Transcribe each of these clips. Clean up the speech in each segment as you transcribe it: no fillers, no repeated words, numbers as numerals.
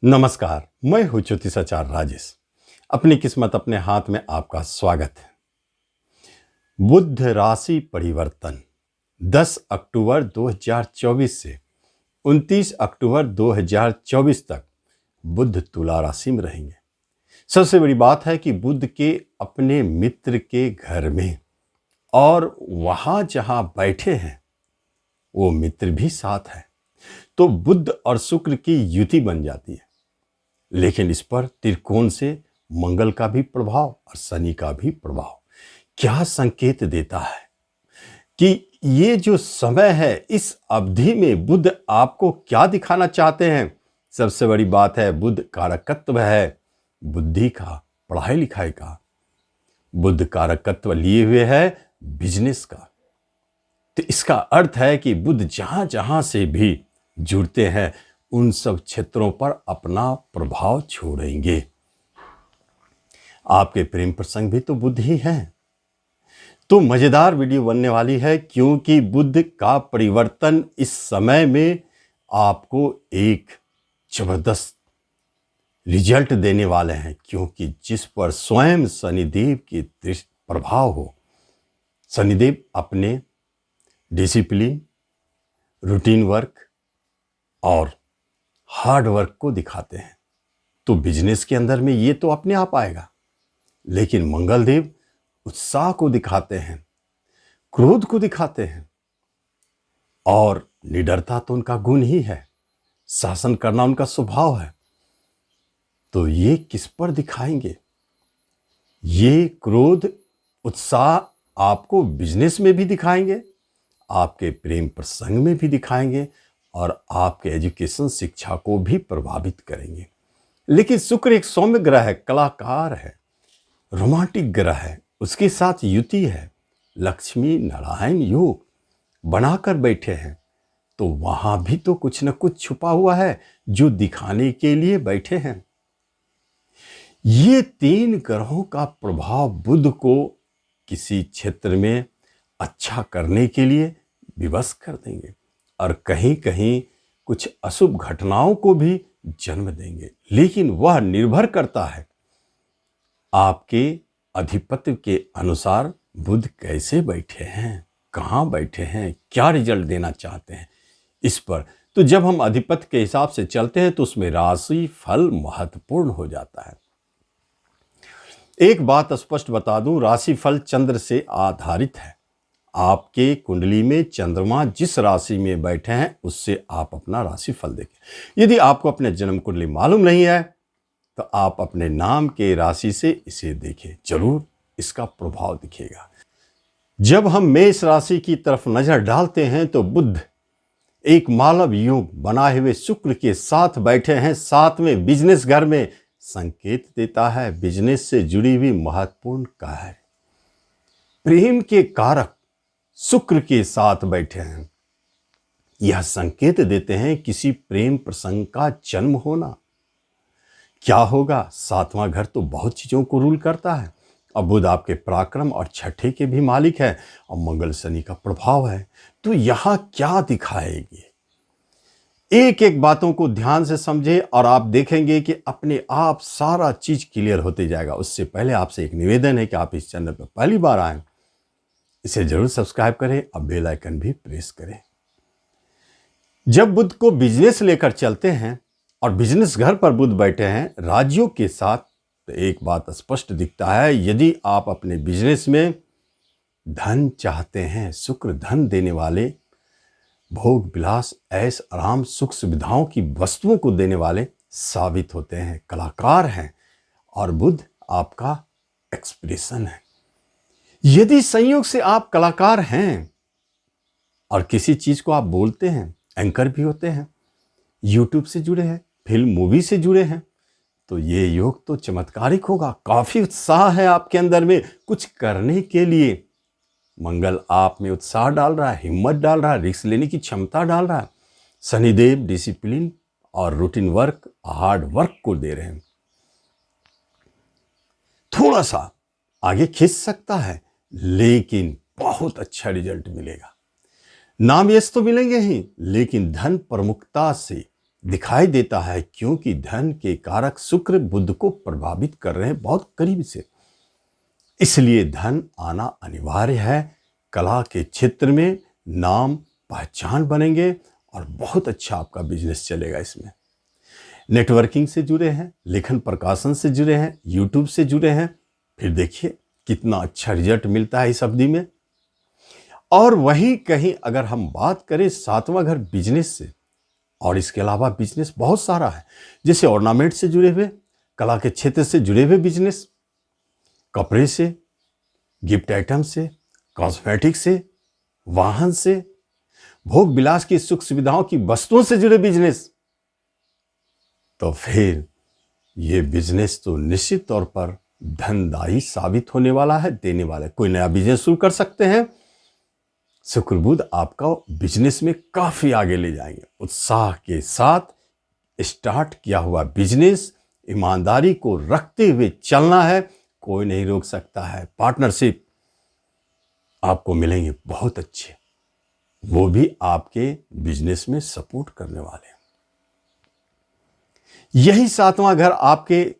नमस्कार, मैं हूं ज्योतिषाचार्य राजेश। अपनी किस्मत अपने हाथ में आपका स्वागत है। बुध राशि परिवर्तन 10 अक्टूबर 2024 से 29 अक्टूबर 2024 तक बुध तुला राशि में रहेंगे। सबसे बड़ी बात है कि बुध के अपने मित्र के घर में और वहां जहां बैठे हैं वो मित्र भी साथ है, तो बुध और शुक्र की युति बन जाती है। लेकिन इस पर त्रिकोण से मंगल का भी प्रभाव और शनि का भी प्रभाव क्या संकेत देता है कि ये जो समय है, इस अवधि में बुध आपको क्या दिखाना चाहते हैं। सबसे बड़ी बात है, बुध कारकत्व है बुद्धि का, पढ़ाई लिखाई का। बुध कारकत्व लिए हुए है बिजनेस का। तो इसका अर्थ है कि बुध जहां जहां से भी जुड़ते हैं उन सब क्षेत्रों पर अपना प्रभाव छोड़ेंगे। आपके प्रेम प्रसंग भी तो बुध ही हैं। तो मजेदार वीडियो बनने वाली है, क्योंकि बुध का परिवर्तन इस समय में आपको एक जबरदस्त रिजल्ट देने वाले हैं, क्योंकि जिस पर स्वयं शनिदेव की प्रभाव हो। शनिदेव अपने डिसिप्लिन, रूटीन वर्क और हार्ड वर्क को दिखाते हैं। तो बिजनेस के अंदर में ये तो अपने आप आएगा, लेकिन मंगल देव उत्साह को दिखाते हैं, क्रोध को दिखाते हैं, और निडरता तो उनका गुण ही है, शासन करना उनका स्वभाव है। तो ये किस पर दिखाएंगे? ये क्रोध उत्साह आपको बिजनेस में भी दिखाएंगे, आपके प्रेम प्रसंग में भी दिखाएंगे और आपके एजुकेशन शिक्षा को भी प्रभावित करेंगे। लेकिन शुक्र एक सौम्य ग्रह है, कलाकार है, रोमांटिक ग्रह है, उसके साथ युति है, लक्ष्मी नारायण योग बनाकर बैठे हैं। तो वहां भी तो कुछ न कुछ छुपा हुआ है जो दिखाने के लिए बैठे हैं। ये तीन ग्रहों का प्रभाव बुध को किसी क्षेत्र में अच्छा करने के लिए विवश कर देंगे और कहीं कहीं कुछ अशुभ घटनाओं को भी जन्म देंगे। लेकिन वह निर्भर करता है आपके अधिपति के अनुसार बुध कैसे बैठे हैं, कहाँ बैठे हैं, क्या रिजल्ट देना चाहते हैं इस पर। तो जब हम अधिपति के हिसाब से चलते हैं तो उसमें राशि फल महत्वपूर्ण हो जाता है। एक बात स्पष्ट बता दूं, राशि फल चंद्र से आधारित है। आपके कुंडली में चंद्रमा जिस राशि में बैठे हैं उससे आप अपना राशि फल देखें। यदि आपको अपने जन्म कुंडली मालूम नहीं है तो आप अपने नाम के राशि से इसे देखें, जरूर इसका प्रभाव दिखेगा। जब हम मेष राशि की तरफ नजर डालते हैं तो बुध एक मालव योग बनाए हुए शुक्र के साथ बैठे हैं, साथ में बिजनेस घर में, संकेत देता है बिजनेस से जुड़ी हुई महत्वपूर्ण कार्य। प्रेम के कारक शुक्र के साथ बैठे हैं, यह संकेत देते हैं किसी प्रेम प्रसंग का जन्म होना। क्या होगा? सातवां घर तो बहुत चीजों को रूल करता है। अब बुध आपके पराक्रम और छठे के भी मालिक है और मंगल शनि का प्रभाव है। तो यहां क्या दिखाएगी? एक एक बातों को ध्यान से समझे और आप देखेंगे कि अपने आप सारा चीज क्लियर होते जाएगा। उससे पहले आपसे एक निवेदन है कि आप इस चैनल पर पहली बार आए, इसे जरूर सब्सक्राइब करें और बेल आइकन भी प्रेस करें। जब बुध को बिजनेस लेकर चलते हैं और बिजनेस घर पर बुध बैठे हैं राज्यों के साथ, तो एक बात स्पष्ट दिखता है, यदि आप अपने बिजनेस में धन चाहते हैं, शुक्र धन देने वाले, भोग विलास ऐश आराम सुख सुविधाओं की वस्तुओं को देने वाले साबित होते हैं, कलाकार हैं, और बुध आपका एक्सप्रेशन है। यदि संयोग से आप कलाकार हैं और किसी चीज को आप बोलते हैं, एंकर भी होते हैं, यूट्यूब से जुड़े हैं, फिल्म मूवी से जुड़े हैं, तो ये योग तो चमत्कारिक होगा। काफी उत्साह है आपके अंदर में कुछ करने के लिए। मंगल आप में उत्साह डाल रहा है, हिम्मत डाल रहा है, रिस्क लेने की क्षमता डाल रहा है। शनिदेव डिसिप्लिन और रूटीन वर्क, हार्ड वर्क को दे रहे हैं। थोड़ा सा आगे खींच सकता है, लेकिन बहुत अच्छा रिजल्ट मिलेगा। नाम यश तो मिलेंगे ही, लेकिन धन प्रमुखता से दिखाई देता है, क्योंकि धन के कारक शुक्र बुध को प्रभावित कर रहे हैं बहुत करीब से। इसलिए धन आना अनिवार्य है। कला के क्षेत्र में नाम पहचान बनेंगे और बहुत अच्छा आपका बिजनेस चलेगा। इसमें नेटवर्किंग से जुड़े हैं, लेखन प्रकाशन से जुड़े हैं, यूट्यूब से जुड़े हैं, फिर देखिए कितना अच्छा रिजल्ट मिलता है इस अवधि में। और वहीं कहीं अगर हम बात करें 7वां घर बिजनेस से, और इसके अलावा बिजनेस बहुत सारा है, जैसे ऑर्नामेंट से जुड़े हुए, कला के क्षेत्र से जुड़े हुए बिजनेस, कपड़े से, गिफ्ट आइटम से, कॉस्मेटिक से, वाहन से, भोग विलास की सुख सुविधाओं की वस्तुओं से जुड़े बिजनेस, तो फिर ये बिजनेस तो निश्चित तौर पर धनदायी साबित होने वाला है, देने वाला है। कोई नया बिजनेस शुरू कर सकते हैं। शुक्र बुध आपका बिजनेस में काफी आगे ले जाएंगे। उत्साह के साथ स्टार्ट किया हुआ बिजनेस ईमानदारी को रखते हुए चलना है, कोई नहीं रोक सकता है। पार्टनरशिप आपको मिलेंगे बहुत अच्छे, वो भी आपके बिजनेस में सपोर्ट करने वाले हैं। यही 7वां घर आपके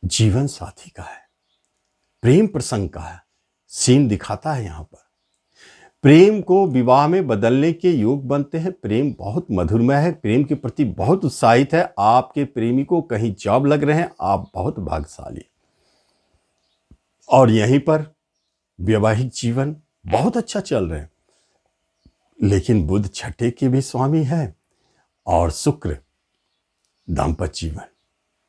जीवन साथी का है, प्रेम प्रसंग का है। सीन दिखाता है यहां पर प्रेम को विवाह में बदलने के योग बनते हैं। प्रेम बहुत मधुरमय है, प्रेम के प्रति बहुत उत्साहित है। आपके प्रेमी को कहीं जॉब लग रहे हैं, आप बहुत भाग्यशाली। और यहीं पर वैवाहिक जीवन बहुत अच्छा चल रहे हैं, लेकिन बुध छठे के भी स्वामी है और शुक्र दाम्पत्य जीवन।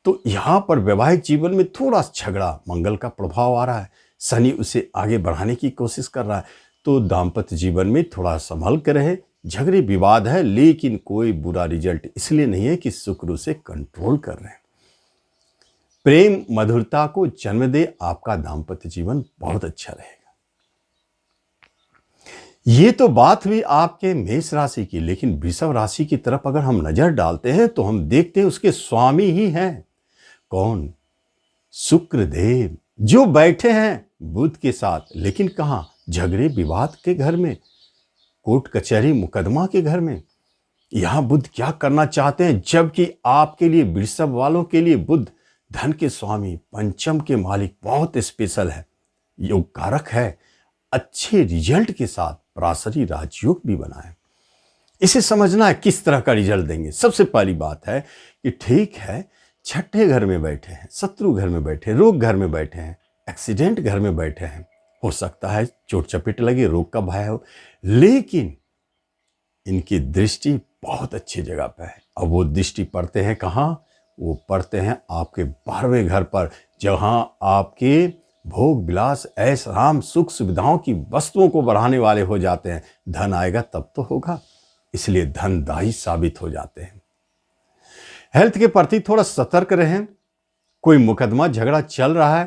तो यहां पर वैवाहिक जीवन में थोड़ा झगड़ा, मंगल का प्रभाव आ रहा है, शनि उसे आगे बढ़ाने की कोशिश कर रहा है। तो दाम्पत्य जीवन में थोड़ा संभल कर रहे। झगड़े विवाद है, लेकिन कोई बुरा रिजल्ट इसलिए नहीं है कि शुक्र उसे कंट्रोल कर रहे हैं। प्रेम मधुरता को जन्म दे, आपका दाम्पत्य जीवन बहुत अच्छा रहेगा। ये तो बात हुई आपके मेष राशि की, लेकिन वृषभ राशि की तरफ अगर हम नजर डालते हैं तो हम देखते हैं उसके स्वामी ही हैं। कौन? शुक्रदेव, जो बैठे हैं बुध के साथ, लेकिन कहां? झगड़े विवाद के घर में, कोर्ट कचहरी मुकदमा के घर में। यहां बुध क्या करना चाहते हैं? जबकि आपके लिए, वृषभ वालों के लिए बुध धन के स्वामी, पंचम के मालिक, बहुत स्पेशल है, योग कारक है, अच्छे रिजल्ट के साथ पराशरी राजयोग भी बना है। इसे समझना है किस तरह का रिजल्ट देंगे। सबसे पहली बात है कि ठीक है, छठे घर में बैठे हैं, शत्रु घर में बैठे हैं, रोग घर में बैठे हैं, एक्सीडेंट घर में बैठे हैं, हो सकता है चोट चपेट लगे, रोग का भय हो, लेकिन इनकी दृष्टि बहुत अच्छी जगह पर है। अब वो दृष्टि पड़ते हैं कहाँ? वो पड़ते हैं आपके 12वें घर पर, जहां आपके भोग विलास, ऐश आराम, सुख सुविधाओं की वस्तुओं को बढ़ाने वाले हो जाते हैं। धन आएगा तब तो होगा, इसलिए धनदायी साबित हो जाते हैं। हेल्थ के प्रति थोड़ा सतर्क रहें। कोई मुकदमा झगड़ा चल रहा है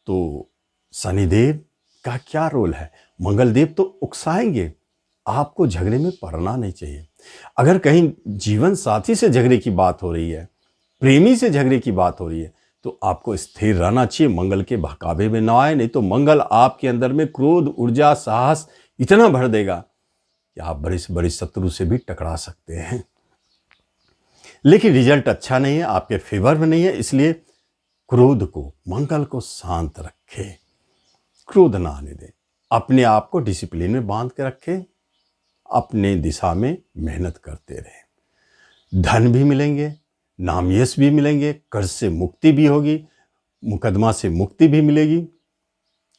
तो शनिदेव का क्या रोल है? मंगलदेव तो उकसाएंगे, आपको झगड़े में पड़ना नहीं चाहिए। अगर कहीं जीवन साथी से झगड़े की बात हो रही है, प्रेमी से झगड़े की बात हो रही है, तो आपको स्थिर रहना चाहिए, मंगल के बहकावे में ना आए। नहीं तो मंगल आपके अंदर में क्रोध, ऊर्जा, साहस इतना भर देगा कि आप बड़े से बड़े शत्रु से भी टकरा सकते हैं। लेकिन रिजल्ट अच्छा नहीं है, आपके फेवर में नहीं है, इसलिए क्रोध को, मंगल को शांत रखे, क्रोध ना आने दें, अपने आप को डिसिप्लिन में बांध के रखें, अपने दिशा में मेहनत करते रहें। धन भी मिलेंगे, नाम यश भी मिलेंगे, कर्ज से मुक्ति भी होगी, मुकदमा से मुक्ति भी मिलेगी,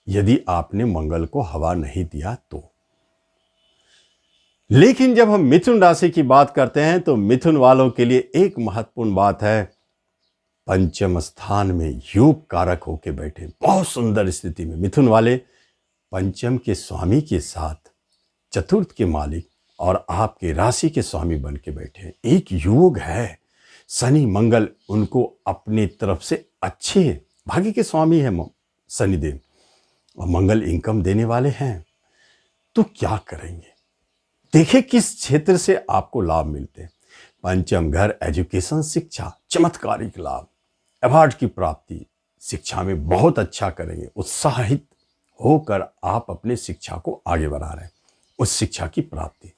यदि आपने मंगल को हवा नहीं दिया तो। लेकिन जब हम मिथुन राशि की बात करते हैं तो मिथुन वालों के लिए एक महत्वपूर्ण बात है, पंचम स्थान में योग कारक होके बैठे, बहुत सुंदर स्थिति में। मिथुन वाले पंचम के स्वामी के साथ चतुर्थ के मालिक और आपके राशि के स्वामी बन के बैठे, एक योग है। शनि मंगल उनको अपनी तरफ से अच्छे, भाग्य के स्वामी है शनिदेव, और मंगल इनकम देने वाले हैं। तो क्या करेंगे? देखिए किस क्षेत्र से आपको लाभ मिलते हैं। पंचम घर एजुकेशन, शिक्षा, चमत्कारिक लाभ, अवार्ड की प्राप्ति, शिक्षा में बहुत अच्छा करेंगे, उत्साहित होकर आप अपने शिक्षा को आगे बढ़ा रहे हैं, उस शिक्षा की प्राप्ति।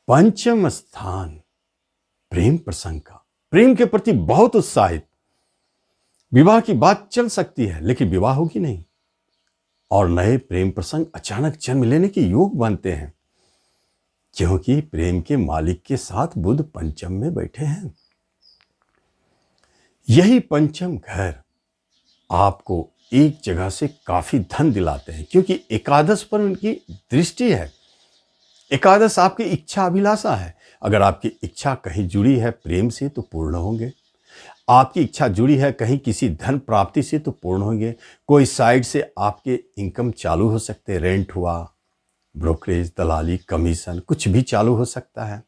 पंचम स्थान प्रेम प्रसंग का, प्रेम के प्रति बहुत उत्साहित। विवाह की बात चल सकती है लेकिन विवाह होगी नहीं, और नए प्रेम प्रसंग अचानक जन्म लेने के योग बनते हैं, क्योंकि प्रेम के मालिक के साथ बुध पंचम में बैठे हैं। यही पंचम घर आपको एक जगह से काफी धन दिलाते हैं, क्योंकि एकादश पर उनकी दृष्टि है। एकादश आपकी इच्छा अभिलाषा है। अगर आपकी इच्छा कहीं जुड़ी है प्रेम से तो पूर्ण होंगे, आपकी इच्छा जुड़ी है कहीं किसी धन प्राप्ति से तो पूर्ण होंगे। कोई साइड से आपके इनकम चालू हो सकते हैं, रेंट हुआ, ब्रोकरेज, दलाली, कमीशन, कुछ भी चालू हो सकता है।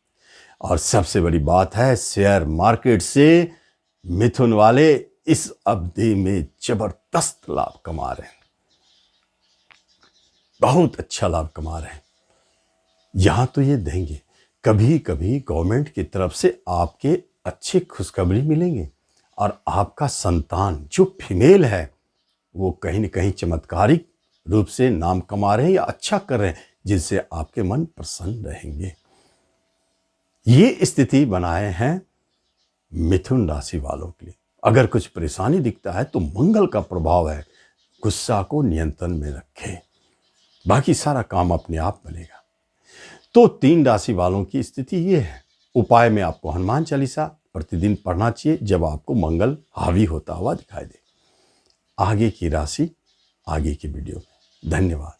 और सबसे बड़ी बात है, शेयर मार्केट से मिथुन वाले इस अवधि में जबरदस्त लाभ कमा रहे हैं, बहुत अच्छा लाभ कमा रहे हैं। यहां तो ये देंगे, कभी कभी गवर्नमेंट की तरफ से आपके अच्छी खुशखबरी मिलेंगे, और आपका संतान जो फीमेल है वो कहीं न कहीं चमत्कारिक रूप से नाम कमा रहे हैं या अच्छा कर रहे हैं, जिससे आपके मन प्रसन्न रहेंगे। ये स्थिति बनाए हैं मिथुन राशि वालों के लिए। अगर कुछ परेशानी दिखता है तो मंगल का प्रभाव है, गुस्सा को नियंत्रण में रखें, बाकी सारा काम अपने आप बनेगा। तो 3 राशि वालों की स्थिति ये है। उपाय में आपको हनुमान चालीसा प्रतिदिन पढ़ना चाहिए, जब आपको मंगल हावी होता हुआ दिखाई दे। आगे की राशि आगे की वीडियो में। धन्यवाद।